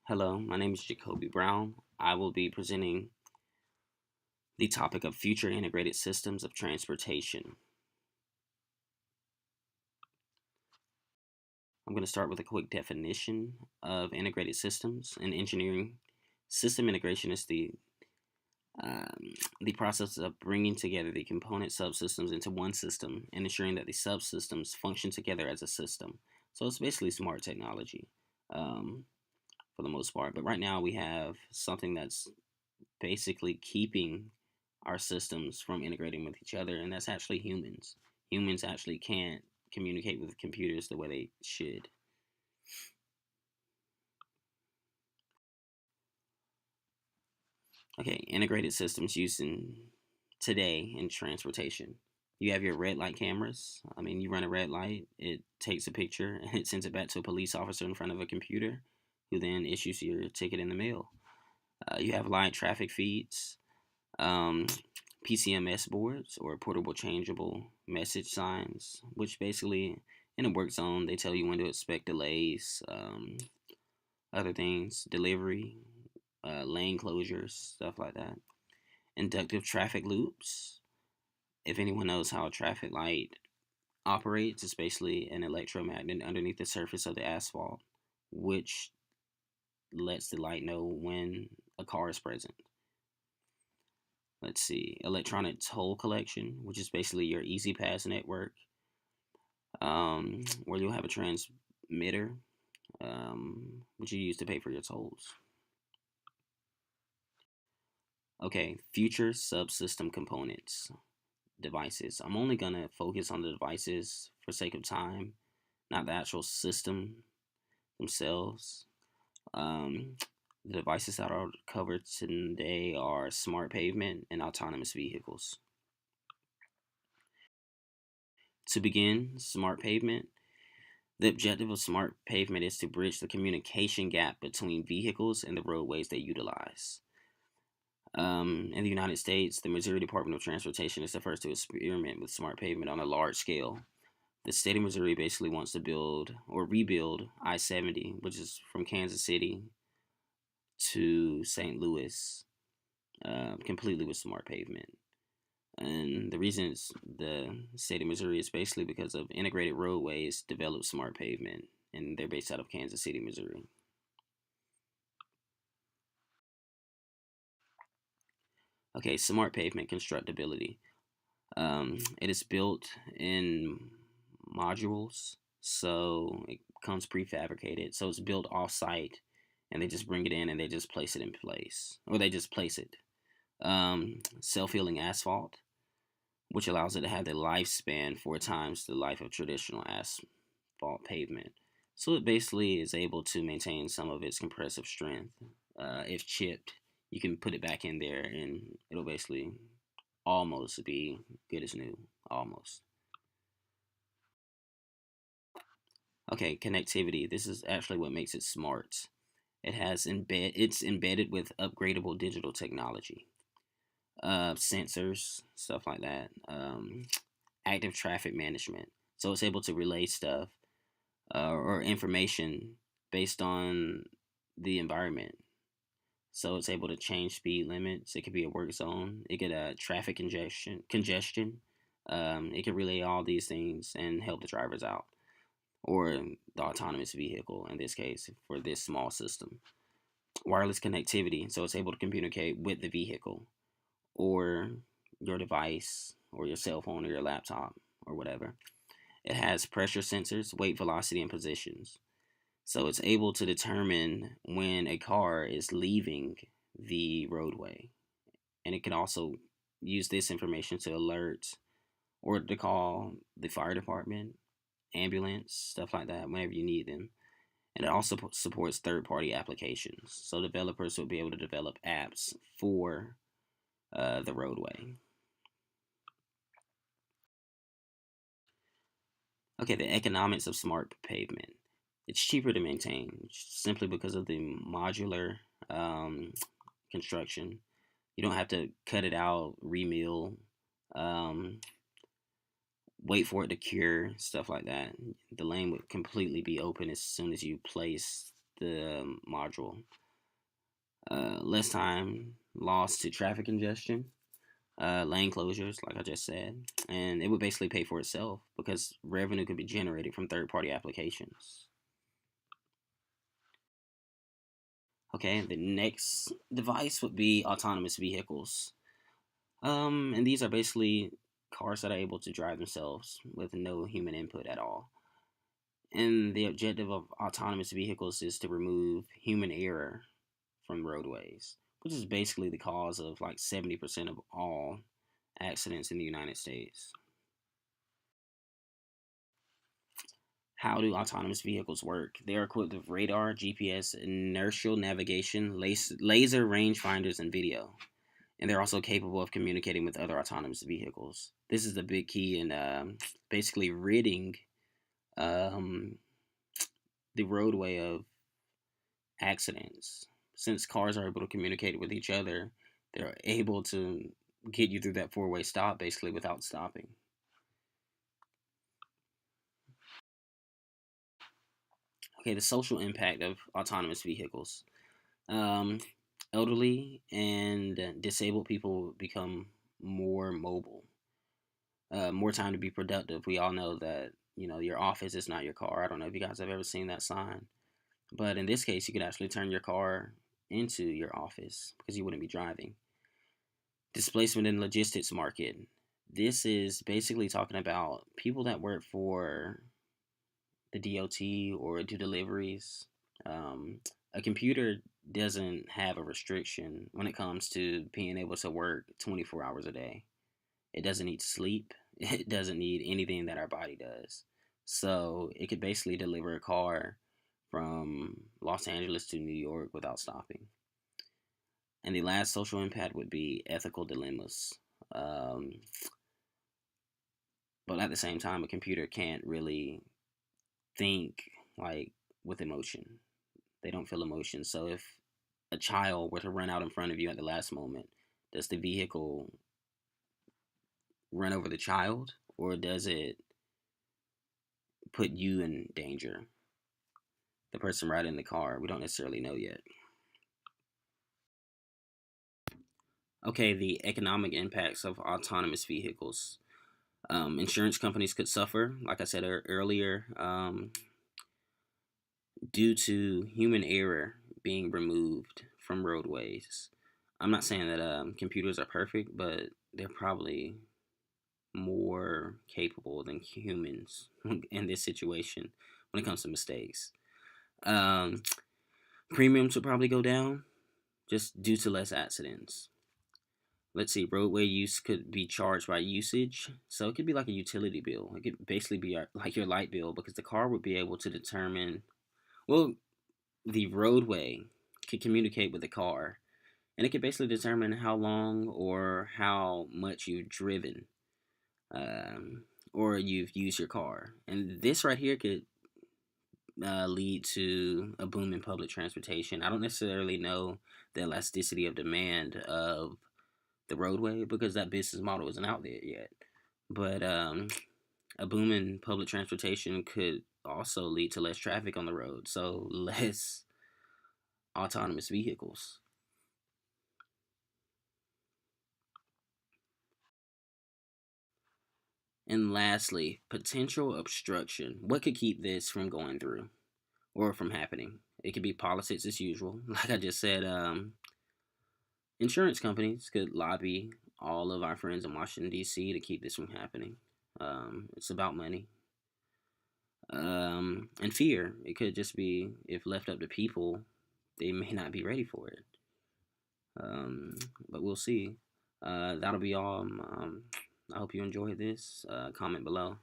Hello, my name is Jacoby Brown. I will be presenting the topic of future integrated systems of transportation. I'm going to start with a quick definition of integrated systems. In engineering, system integration is the process of bringing together the component subsystems into one system and ensuring that the subsystems function together as a system. So it's basically smart technology um, for the most part. But right now we have something that's basically keeping our systems from integrating with each other, and that's actually humans. Humans actually can't communicate with computers the way they should. Okay, integrated systems used in today in transportation. You have your red light cameras. I mean, you run a red light, it takes a picture and it sends it back to a police officer in front of a computer who then issues your ticket in the mail. You have live traffic feeds, um, PCMS boards or portable changeable message signs, which basically in a work zone they tell you when to expect delays, other things, delivery, lane closures, stuff like that. Inductive traffic loops. If anyone knows how a traffic light operates, it's basically an electromagnet underneath the surface of the asphalt, which lets the light know when a car is present. Let's see, electronic toll collection, which is basically your Easy Pass network, where you'll have a transmitter, which you use to pay for your tolls. Okay, future subsystem components, devices. I'm only gonna focus on the devices for sake of time, not the actual system themselves. Um, the devices that are covered today are smart pavement and autonomous vehicles. To begin, smart pavement. The objective of smart pavement is to bridge the communication gap between vehicles and the roadways they utilize. In the United States, the Missouri Department of Transportation is the first to experiment with smart pavement on a large scale. The state of Missouri basically wants to build or rebuild I 70, which is from Kansas City to St. Louis, completely with smart pavement. And the reason it's the state of Missouri is basically because of integrated roadways developed smart pavement, and they're based out of Kansas City, Missouri. Okay, smart pavement constructability. It is built in modules, so it comes prefabricated. So it's built off site, and they just bring it in and they just place it in place, or they just place it. Self healing asphalt, which allows it to have the lifespan 4 times the life of traditional asphalt pavement. So it basically is able to maintain some of its compressive strength. If chipped, you can put it back in there and it'll basically almost be good as new. Almost. Okay, connectivity. This is actually what makes it smart. It's embedded with upgradable digital technology. Sensors, stuff like that. Active traffic management. So it's able to relay stuff or information based on the environment. So it's able to change speed limits. It could be a work zone. It could traffic congestion. It could relay all these things and help the drivers out, or the autonomous vehicle in this case for this small system. Wireless connectivity, so it's able to communicate with the vehicle or your device or your cell phone or your laptop or whatever. It has pressure sensors, weight, velocity, and positions. So it's able to determine when a car is leaving the roadway. And it can also use this information to alert or to call the fire department, ambulance, stuff like that, whenever you need them. And it also supports third party applications. So developers will be able to develop apps for the roadway. Okay, the economics of smart pavement. It's cheaper to maintain simply because of the modular um, construction. You don't have to cut it out, remill, um, wait for it to cure, stuff like that. The lane would completely be open as soon as you place the module. Less time lost to traffic congestion, lane closures, like I just said, and it would basically pay for itself because revenue could be generated from third-party applications. Okay, the next device would be autonomous vehicles. And these are basically cars that are able to drive themselves with no human input at all. And the objective of autonomous vehicles is to remove human error from roadways, which is basically the cause of like 70% of all accidents in the United States. How do autonomous vehicles work? They are equipped with radar, GPS, inertial navigation, laser rangefinders, and video. And they're also capable of communicating with other autonomous vehicles. This is the big key in basically ridding um, the roadway of accidents. Since cars are able to communicate with each other, they're able to get you through that four-way stop basically without stopping. Okay, the social impact of autonomous vehicles. Um, Elderly and disabled people become more mobile, more time to be productive. We all know that your office is not your car. I don't know if you guys have ever seen that sign, but in this case, you could actually turn your car into your office because you wouldn't be driving. Displacement in logistics market. This is basically talking about people that work for the DOT or do deliveries. Um, a computer doesn't have a restriction when it comes to being able to work 24 hours a day. It doesn't need sleep. It doesn't need anything that our body does. So it could basically deliver a car from Los Angeles to New York without stopping. And the last social impact would be ethical dilemmas. Um, but at the same time, a computer can't really think like with emotion. They don't feel emotion. So if a child were to run out in front of you at the last moment, does the vehicle run over the child or does it put you in danger? The person riding the car, we don't necessarily know yet. Okay, the economic impacts of autonomous vehicles. Insurance companies could suffer, like I said earlier, due to human error being removed from roadways. I'm not saying that computers are perfect, but they're probably more capable than humans in this situation when it comes to mistakes. Um, Premiums would probably go down just due to less accidents. Let's see, roadway use could be charged by usage. So it could be like a utility bill. It could basically be like your light bill because the car would be able to determine, well, the roadway could communicate with the car and it could basically determine how long or how much you've driven um, or you've used your car. And this right here could lead to a boom in public transportation. I don't necessarily know the elasticity of demand of the roadway because that business model isn't out there yet. But a boom in public transportation could also lead to less traffic on the road, so less autonomous vehicles. And lastly, potential obstruction. What could keep this from going through or from happening? It could be politics as usual. Like I just said, insurance companies could lobby all of our friends in Washington, D.C. to keep this from happening. It's about money. And fear. It could just be, if left up to people, they may not be ready for it. But we'll see. That'll be all. I hope you enjoyed this. Comment below.